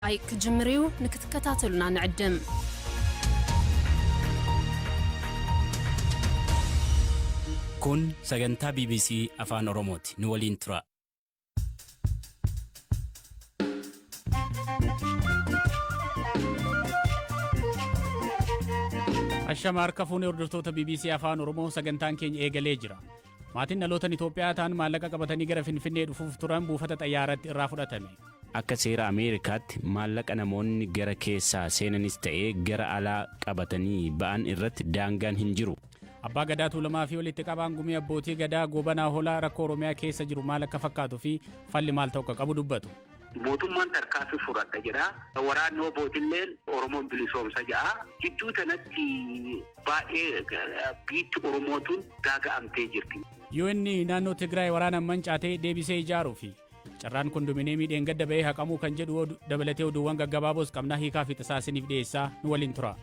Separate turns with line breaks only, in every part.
أي كجمريو نكتكتاتلنا نعدم
كون سجنتا BBC أفان أوروموتي نولين ترا
Ashamaar kafuun hordoftoota BBC Afaan Oromoo sagantaan keenya eegalee jira. Maatiin dhalootan Itoophiyaa ta'an maallaqa qabatanii gara Finfinnee dhufuuf turan buufata xayyaaratti irraa fudhatame.
akka seera Ameerikaatti maallaqa namoonni gara keessaa seenanis ta'ee gara alaa qabatanii ba'an irratti daangaan hin jiru.
Abbaa Gadaa Tuulamaa fi walitti qabaan gumii abbootii gadaa gobanaa hoolaa rakkoo Oromiyaa keessa jiru maal akka fakkaatuu fi falli maal ta'u qabu dubbatu.
Mootummaan tarkaanfii fudhadha jedha. Waraanni bootilleen Oromoon bilisoomsa jedha. Jidduu kanatti baay'ee biitti Oromootuun gaaga'amtee jirti.
UN naannoo Tigraay waraanaan mancaatee deebisee ijaaruu fi carraan kondominiyeemii dheengadda ba'ee haqamuu kan jedhu dabalatee oduuwwan gaggabaaboos qabnaa hiikaa fi tasaasiniif dhiyeessaa nu waliin tura.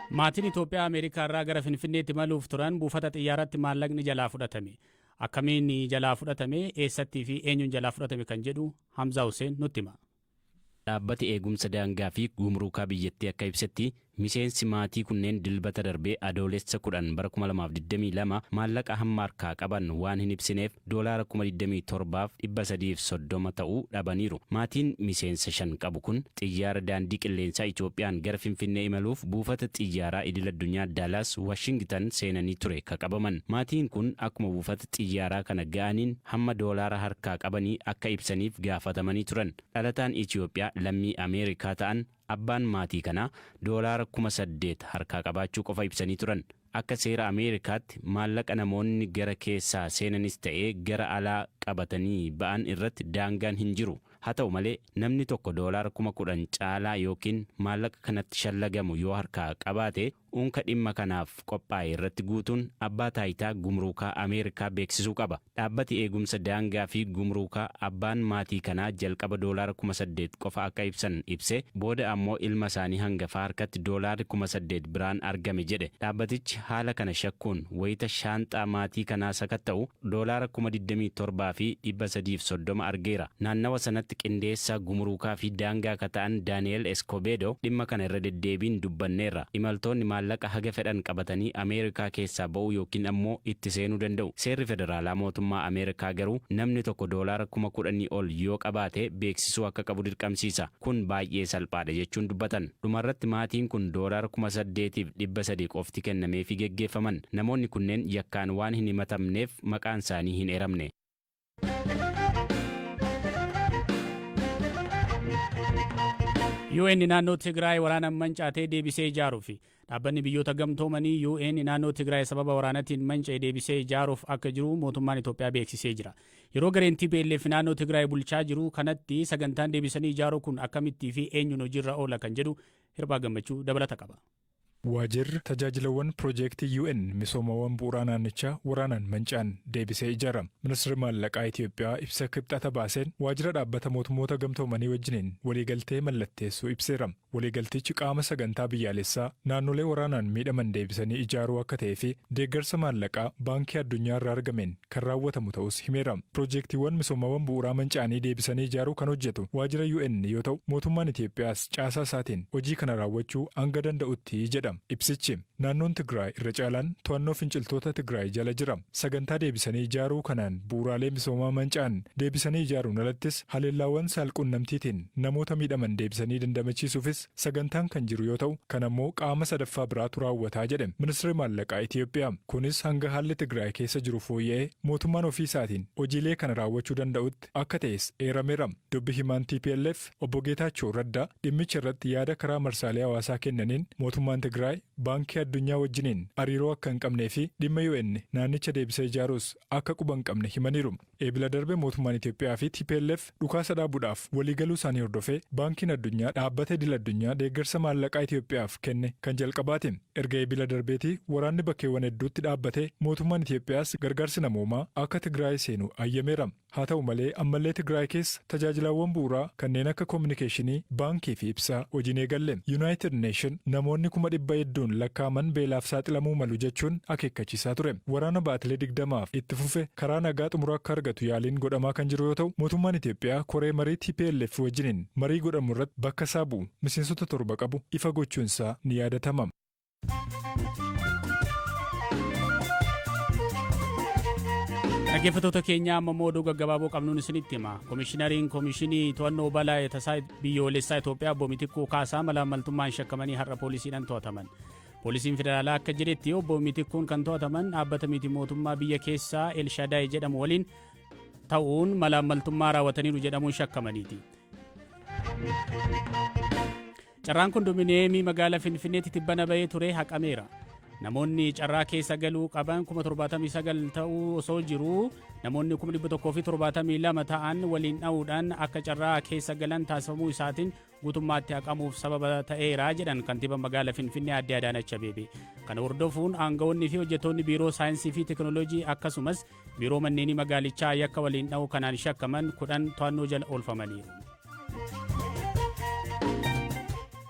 Maatiin Itoophiyaa Ameerikaa irraa gara Finfinneetti maluuf turan buufata xiyyaaratti maallaqni jalaa fudhatame. Akkamiin jalaa fudhatame, eessattii fi eenyuun jalaa fudhatame kan jedhu Hamzaa Hussein nutti hima.
Dhaabbati eegumsa daangaa fi gumruukaa biyyattii akka ibsetti miseensi maatii kunneen dilbata darbee adoolessa 10 bara 2022 maallaqa hamma harkaa qaban waan hin ibsineef $27,330 ta'uu dhabaniiru. Maatiin miseensa 5 qabu kun xiyyaara daandii qilleensaa Itoophiyaan gara Finfinnee imaluuf buufata xiyyaaraa idil-addunyaa Dallas Washington seenanii ture ka qabaman. Maatiin kun akkuma buufata xiyyaaraa kana ga'aniin hamma doolaara harkaa qabanii akka ibsaniif gaafatamanii turan. Dhalataan Itoophiyaa lammii Ameerikaa ta'an abbaan maatii kanaa doolaara 8,000 harkaa qabaachuu qofa ibsanii turan. Akka seera Ameerikaatti maallaqa namoonni gara keessaa seenanis ta'ee gara alaa qabatanii ba'an irratti daangaan hin jiru. Haa ta'u malee namni tokko doolaara 10,000 caalaa yookiin maallaqa kanatti shallagamu yoo harkaa qabaate unka dhimma kanaaf qophaa'e irratti guutuun abbaa taayitaa gumruukaa Ameerikaa beeksisuu qaba. Dhaabbati eegumsa daangaa fi gumruukaa abbaan maatii kanaa jalqaba doolaara 8,000 qofa akka ibsan ibse booda ammoo ilma isaanii hangafaa harkatti doolaarri 8,000 biraan argame jedhe. Dhaabbatichi haala kana shakkuun wayita shaanxaa maatii kanaa sakatta'u doolaara 27,330 argeera. Naannawa sanatti qindeessaa gumruukaa fi daangaa ka ta'an Daani'el Escobedo dhimma kana irra deddeebiin dubbanneerra. Imaltoonni maallaqa haga fedhan qabatanii Ameerikaa keessaa ba'uu yookiin ammoo itti seenuu danda'u. Seerri federaalaa mootummaa Ameerikaa garuu namni tokko doolaara 10,000 ol yoo qabaate beeksisuu akka qabu dirqamsiisa. Kun baay'ee salphaadha jechuun dubbatan. Dhumarratti maatiin kun doolaara 8,300 qofti kennameefii geggeeffaman. Namoonni kunneen yakkaan waan hin himatamneef maqaan isaanii hin eeramne.
UN naannoo Tigraay waraanaan mancaatee deebisee ijaaruu fi dhaabbanni biyyoota gamtoomanii UN naannoo Tigraay sababa waraanatiin manca'ee deebisee ijaaruuf akka jiru mootummaan Itoophiyaa beeksisee jira. Yeroo gareen TPLF naannoo Tigraay bulchaa jiru kanatti sagantaan deebisanii ijaaruu kun akkamittii fi eenyuun hojiirra oola kan jedhu Hirbaa Gammachuu dabalata qaba.
Waajjirri tajaajilawwan piroojeektii UN misoomawwan bu'uuraa naannichaa waraanaan manca'an deebisee ijaarama. Ministeerri maallaqaa Itoophiyaa ibsa kibxata baaseen waajjira dhaabbata mootummoota gamtoomanii wajjiniin waliigaltee mallatteessuu ibseera. Waliigaltichi qaama sagantaa biyyaalessaa naannolee waraanaan miidhaman deebisanii ijaaruu akka ta'ee fi deeggarsa maallaqaa baankii addunyaa irraa argameen kan raawwatamu ta'us himeera. Piroojeektiiwwan misoomawwan bu'uuraa manca'anii deebisanii ijaaruu kan hojjetu waajjira UN yoo ta'u mootummaan Itoophiyaas caasaa isaatiin hojii kana raawwachuu hanga danda'utti jedha. Ibsichi naannoon Tigraay irra caalaan to'annoo finciltoota Tigraay jala jira. Sagantaa deebisanii ijaaruu kanaan bu'uuraalee misoomaa manca'an deebisanii ijaaruun alattis haleellaawwan saalquunnamtiitiin namoota miidhaman deebisanii dandamachiisuufis sagantaan kan jiru yoo ta'u kan ammoo qaama sadaffaa biraatu raawwataa jedhe ministeerri maallaqaa Itoophiyaa. Kunis hanga haalli Tigraay keessa jiru fooyya'ee mootummaan ofii isaatiin hojiilee kana raawwachuu danda'utti akka ta'es eerameera. Dubbi himaan TPLF obbo Geetaachoo Raddaa dhimmicha irratti yaada karaa marsaalee hawaasaa kennaniin mootummaan Tigraay baankii addunyaa wajjiniin hariiroo akka hin qabnee fi dhimma UN naannicha deebisee ijaaruus akka quba hin qabne himaniiru. Eebila darbe mootummaan Itoophiyaa fi TPLF dhukaasa dhaabuudhaaf waliigaluu isaanii hordofee baankiin addunyaa dhaabbata idil-addunyaa deeggarsa maallaqaa Itoophiyaaf kenne kan jalqabaati. Erga eebila darbeetii waraanni bakkeewwan hedduutti dhaabbatee mootummaan Itoophiyaas gargaarsi namoomaa akka Tigraay seenu ayyameera. Haa ta'u malee ammallee Tigraay keessa tajaajilawwan bu'uuraa kanneen akka koominikeeshinii, baankii fi ibsaa hojiin eegalle. United Nation namoonni 100,000 dhibba hedduun lakkaaman beelaaf saaxilamuu malu jechuun akeekkachiisaa ture. Waraana baatilee 20f itti fufe karaa nagaa xumura akka argatu yaaliin godhamaa kan jiru yoo ta'u, mootummaan Itoophiyaa koree marii TPLF wajjiniin marii godhamu irratti bakka isaa bu'u miseensota 7 qabu ifa gochuunsaa ni yaadatama.
Dhaggeeffattoota keenya amma oduu gaggabaaboo qabnuun isinitti hima. Komishinariin Komishinii To'annoo Balaa Tasaa Biyyoolessaa Itoophiyaa Obbo Mitikkuu Kaasaa malaamaltummaan shakkamanii har'a poolisiidhaan to'ataman. Poolisiin federaalaa akka jedhetti Obbo Mitikkuun kan to'ataman dhaabbata miti mootummaa biyya keessaa Elshadaay jedhamu waliin ta'uun malaamaltummaa raawwataniiru jedhamuun shakkamaniiti. Carraan kondominiyeemii magaalaa Finfinneetti tibbana bahee ture haqameera. Namoonni carraa keessa galuu qaban 79 ta'uu osoo jiru namoonni 172 ta'an waliin dha'uudhaan akka carraa keessa galan taasifamuu isaatiin guutummaatti haqamuuf sababa ta'eera jedhan kantiibaan magaalaa Finfinnee Aadde Adaanach Abeebee. Kana hordofuun aangawoonni fi hojjettoonni biiroo saayinsii fi teekinooloojii akkasumas biiroo manneenii magaalichaa yakka waliin dha'uu kanaan shakkaman 10 to'annoo jala oolfamaniiru.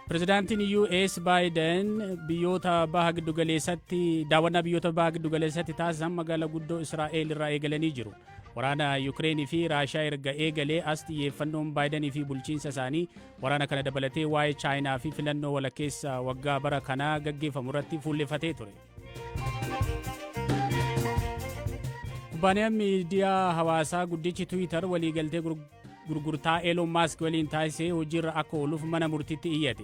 Pirezidaantiin US Baayiden biyyoota baha giddugaleessatti daawwannaa biyyoota baha giddugaleessatti taasisan magaalaa guddoo Israa'el irraa eegalanii jiru. Waraana Yuukireenii fi Raashiyaa erga eegalee as xiyyeeffannoon Baayidenii fi bulchiinsa isaanii waraana kana dabalatee waa'ee Chaayinaa fi filannoo walakkeessa waggaa bara kanaa gaggeeffamu irratti fuulleeffatee ture. Kubbaaniyaan miidiyaa hawaasaa guddichi Twitter waliigaltee gurgurtaa Elon Musk waliin taasisee hojiirra akka ooluuf mana murtiitti iyyate.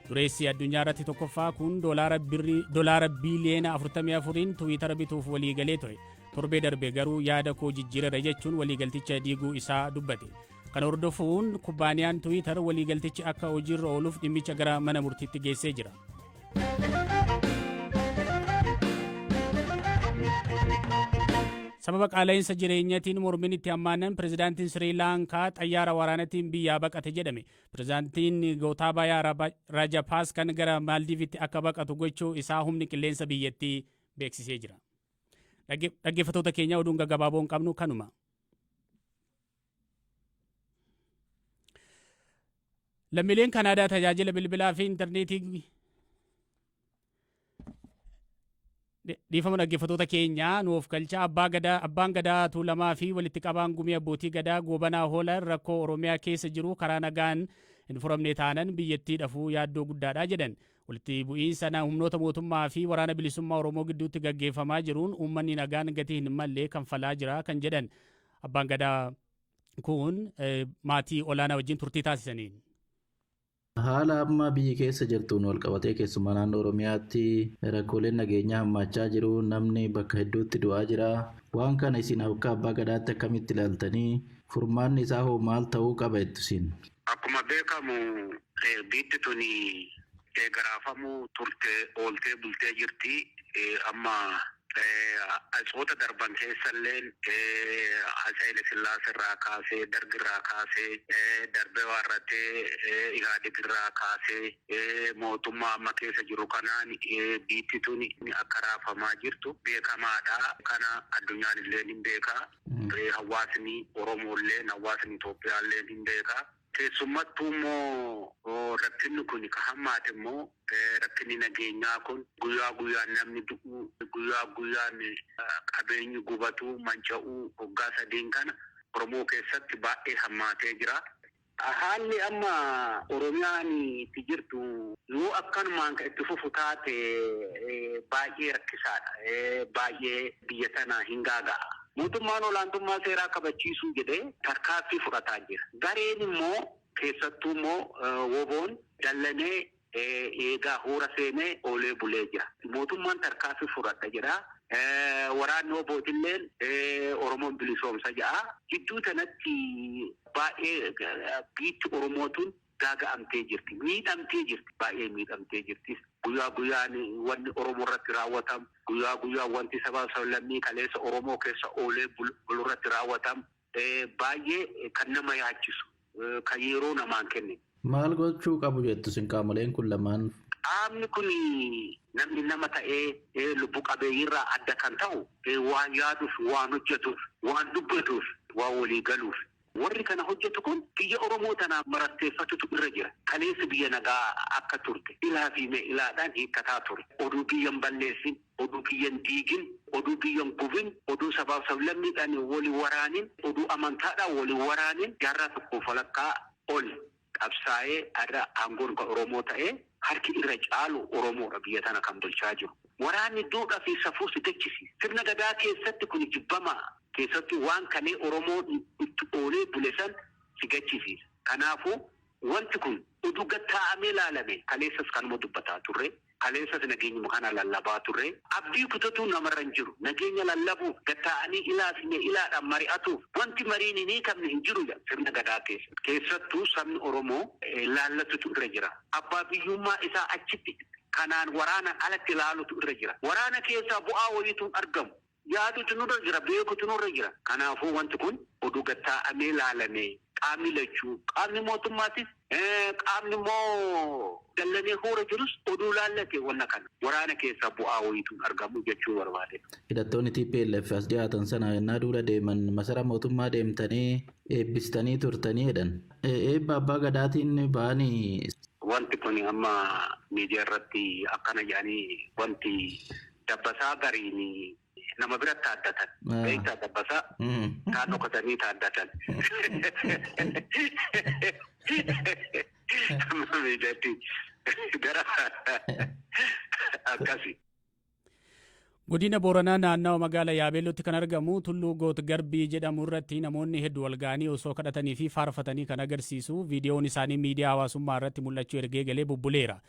Dureessi addunyaa irratti tokkoffaa kun doolaara biiliyoona 44 Twitter bituuf waliigalee ture. Torbee darbe garuu yaada koo jijjiirara jechuun waliigalticha diiguu isaa dubbate. Kana hordofuun kubbaaniyaan Twitter waliigaltichi akka hojiirra ooluuf dhimmicha gara mana murtiitti geessee jira. Sababa qaala'insa jireenyaatiin mormiin itti hammaanan pirezidaantiin Sri Lankaa xayyaara waraanaatiin biyyaa baqate jedhame. Pirezidaantiin Gotabaya Rajapaksan gara Maaldiivitti akka baqatu gochuu isaa humni qilleensa biyyattii beeksisee jira. Dhaggeeffattoota keenya oduun gaggabaaboon qabnu kanuma. Lammiileen Kanaadaa tajaajila bilbilaa fi intarneetii dhiifama dhaggeeffattoota keenya nuuf galcha abbaan gadaa Tuulamaa fi walitti qabaan gumii abbootii gadaa Goobanaa Hoolar rakkoo Oromiyaa keessa jiru karaa nagaan hin furamne taanan biyyattii dhafuu yaaddoo guddaadha jedhan. Walitti bu'iinsa humnoota mootummaa fi waraana bilisummaa Oromoo gidduutti gaggeeffamaa jiruun uummanni nagaan gatii hin malle kanfalaa jira kan jedhan. Abbaan gadaa kun maatii olaanaa wajjin turtii taasisaniin.
Haala amma biyyi keessa jirtuun wal qabatee keessumaa naannoo Oromiyaatti rakkooleen nageenyaa hammaachaa jiru. Namni bakka hedduutti du'aa jira. Waan kana isin akka abbaa gadaatti akkamitti ilaaltanii furmaanni isaa hoo maal ta'uu qaba ittisiin?
Akkuma beekamu biyyi tuni garaafamuu turte ooltee bultee jirti. Amma Asxoota darban keessalleen Haile Sillaasee irraa kaasee Dargi irraa kaasee darbee warratee Ihaadig irraa kaasee mootummaa amma keessa jiru kanaan biyyi tuni akka raafamaa jirtu beekamaadha. Kana addunyaan illee hin beeka. Hawaasni Oromoo illee hawaasni Itoophiyaa illee hin beeka. Keessumattuu immoo rakkinni kun kan hammaate immoo rakkinni nageenyaa kun guyyaa guyyaan namni du'u guyyaa guyyaan qabeenyi gubatu manca'uu waggaa 3 kana Oromoo keessatti baay'ee hammaatee jira. Haalli amma Oromiyaan itti jirtu yoo akkanumaan itti fufu taate baay'ee rakkisaadha. Baay'ee biyya sana hin gaaga'a. Mootummaan olaantummaa seeraa kabachiisuu jedhee tarkaanfii fudhataa jira. Gareen immoo keessattuu immoo woboon dallanee eegaa hoora seenee oolee bulee jira. Mootummaan tarkaanfii fudhata jira. Waraanni wobootilleen Oromoon bilisoomsa jedha. Jidduu kanatti baay'ee biyyi Oromootuun gaaga'amtee jirti. Miidhamtee jirti. Baay'ee miidhamtee jirti. Guyyaa guyyaan wanti Oromoo irratti raawwatamu guyyaa guyyaan wanti sabaa sablammii kaleessa Oromoo keessa oolee bulu irratti raawwatamu baay'ee kan nama yaachisu kan yeroo namaan kenne.
Maal gochuu qabu jettu isin qaamoleen kun lamaan?
Qaamni kun namni nama ta'ee lubbu qabeeyyiirraa adda kan ta'u waan yaaduuf, waan hojjetuuf, waan dubbatuuf, waan walii galuuf warri kana hojjetu kun biyya Oromoo tanaaf maratteeffatutu irra jira. Kaleessa biyya nagaa akka turte ilaa fi ilaadhaan hiikkataa ture. Oduu biyyan balleessin, oduu biyyan diigin, oduu biyyan gubin, oduu sabaaf sablammiidhaan waliin waraanin, oduu amantaadhaan waliin waraanin jaarraa tokko falakkaa ol qabsaa'ee irra aangoon kan Oromoo ta'ee harki irra caalu Oromoodha biyya tana kan bulchaa jiru. Waraanni duudhaa fi safuu si dachisiisa. Sirna gadaa keessatti kun jibbamaa keessatti waan kanee Oromoo itti oolee bule san si gachisiisa. Kanaafuu wanti kun oduu gattaa'amee ilaalame kaleessas kanuma dubbataa turre. Kaleessas nageenya kana lallabaa turre. Abdii kutatu namarra hin jiru. Nageenya lallabuuf gattaa'anii ilaadhaan mari'atuuf wanti mariin hin hiikamne hin jiru sirna gadaa keessa. Keessattuu sabni Oromoo laallatutu irra jira. Abbaa biyyummaa isaa achitti kanaan waraanaan alatti ilaalutu irra jira. Waraana keessaa bu'aa wayiitu argamu. Yaadutu nurra jira, beekutu nurra jira. Kanaafuu wanti kun oduu gattaa'amee ilaalame qaamni lachuu qaamni mootummaatis qaamni immoo dallanee hoora jirus oduu laallate wanna kana waraana keessaa bu'aa wayiitu argamu jechuu barbaade.
Hidhattoonni TPLF as dhiyaatan sana yennaa duula deeman masara mootummaa deemtanii eebbistanii turtanii jedhan. Eebba abbaa gadaatiin ba'anii.
Wanti kun amma miidiyaa irratti akkana jedhanii wanti dabbasaa gariin nama biratti taaddatan. Beektaa dabbasaa kaan dhokatanii taaddatan. Miidiyaatti gara akkasi.
Godina Booranaa naannawa magaalaa Yaabeellootti kan argamu Tulluu Goot Garbii jedhamu irratti namoonni hedduu wal ga'anii osoo kadhatanii fi faarfatanii kan agarsiisu viidiyoon isaanii miidiyaa hawaasummaa irratti mul'achuu ergee galee bubbuleera.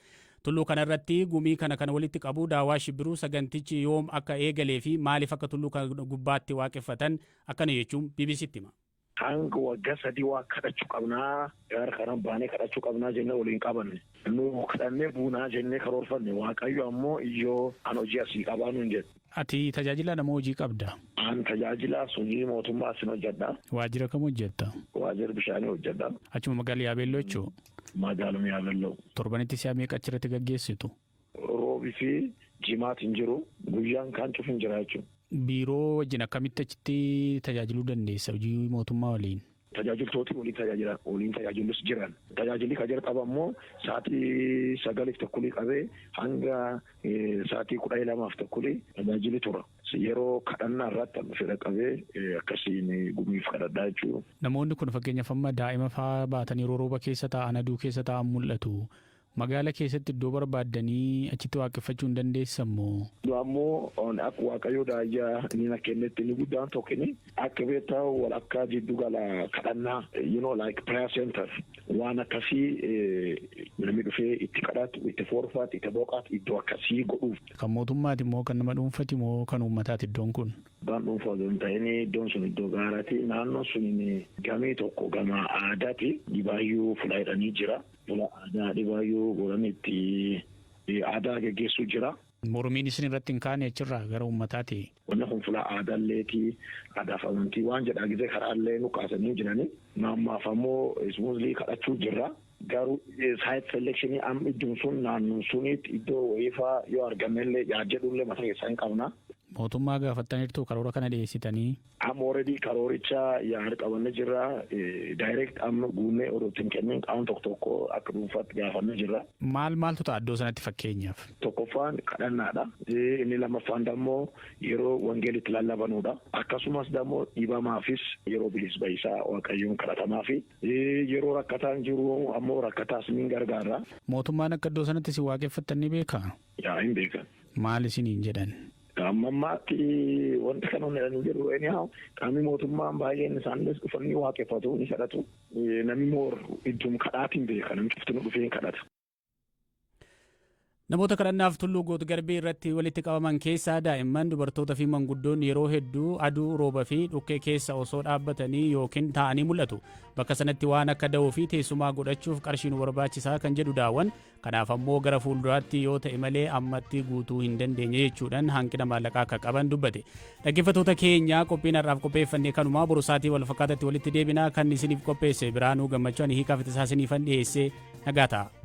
Tulluu kana irratti gumii kana walitti qabu Daawaa Shibbiruu sagantichi yoom akka eegalee fi maaliif akka tulluu kana gubbaatti waaqeffatan akkana jechuun BBCtti hima.
Hanga waggaa sadii waa kadhachuu qabnaa gaara kanan baanee kadhachuu qabnaa jennee waliin qabanne nu kadhannee buunaa jennee karoorfanne waaqayyo ammoo iyyoo an hojii asii qabaa nuun jedhe.
Ati tajaajila nama hojii qabda?
An tajaajila sunii mootummaa asin hojjedha.
Waajjira kam hojjetta?
Waajjira bishaanii hojjedha.
Achuma magaalaa Yaabeelloo jechuu?
Magaaluma Yaabeelloo.
Torbanitti si'a meeqa achirratti gaggeessitu?
Roobii fi jimaatiin jiru guyyaan kaan cufin jira jechuudha.
Biiroo wajjin akkamitti achitti tajaajiluu dandeessa hojii mootummaa waliin?
Tajaajiltooti waliin tajaajilus jiran. Tajaajilli kan jalqaba immoo sa'aatii 9:30 qabee hanga sa'aatii 12:30 tajaajilli tura. Yeroo kadhannaa irratti fedha qabee akkasiin gumiif kadhadhaa jechuudha.
Namoonni kun fakkeenyaaf amma daa'ima fa'aa baatanii rooba keessa taa'an aduu keessa taa'an mul'atu. Magaalaa keessatti iddoo barbaaddanii achitti waaqeffachuu hin dandeessammoo?
Ammoo akka waaqayyoo daayyaa inni na kennetti inni guddaan tokkini akka beektaa wal akka jiddu gala kadhannaa like prayer center waan akkasii namni dhufee itti kadhatu itti foorfaatu itti booqatu iddoo akkasii godhuuf.
Kan mootummaati moo kan nama dhuunfaati moo kan uummataati iddoon kun?
Waan dhuunfaa osoo hin ta'in iddoon sun iddoo gaaraati. Naannoon sun gamii tokko gama aadaati. Dhibaayyuu fula jedhanii jira. Fula aadaa dhibaayyuu godhan itti aadaa geggeessuu jira.
Mormiin isin irratti hin kaane achirraa gara uummataati.
Wanni kun fula aadaalleeti aadaaf amantii waan jedhaa gisee karaallee nu kaasanii jirani. Naammaaf ammoo ismuuzlii kadhachuu jirra. Garuu site selection am iddoon sun naannoon sunitti iddoo wayiifaa yoo argamellee yaadjedhullee mataa keessaa hin qabna.
Mootummaa gaafattaniirtu karoora kana dhiyeessitanii?
Amma already karooricha yaada qabanne jirra. Direct amma guunnee odootiin kenneen qaama tokko akka dhuunfaatti gaafannee jirra.
Maaltu ta'a iddoo sanatti fakkeenyaaf?
Tokkoffaan kadhannaadha. Inni lammaffaan dammoo yeroo wangeelitti lallabanuudha. Akkasumas dammoo dhibamaafis yeroo bilis ba'isaa waaqayyoon kadhatamaafi yeroo rakkataan jiru ammoo rakkataas ni gargaara.
Mootummaan akka iddoo sanatti si waaqeffattan ni beekaa?
Yaa hin beekan.
Maal isiniin jedhan?
Ammaatti wanti kan jedhanii jiru qaamni mootummaan baay'een isaaniis dhufanii waaqeffatu ni kadhatu. Namni moor iddoo kadhaatiin beeka namni cuftuu dhufee kadhata.
Namoota kadhannaaf Tulluu Goot Garbii irratti walitti qabaman keessaa daa'imman dubartoota fi manguddoon yeroo hedduu aduu rooba fi dhukkee keessa osoo dhaabbatanii yookiin taa'anii mul'atu. Bakka sanatti waan akka da'oo fi teessumaa godhachuuf qarshii nu barbaachisaa kan jedhu daawwan. Kanaaf ammoo gara fuulduraatti yoo ta'e malee ammatti guutuu hin dandeenye jechuudhaan hanqina maallaqaa akka qaban dubbate. Dhaggeeffattoota keenya qophiin har'aaf qopheeffannee kanumaa borusaatii wal fakkaatatti walitti deebinaa kan isiniif qopheesse Biraanuu Gammachuu ani hiikaaf itti isaasiniifan dhiyeesse nagaa ta'a.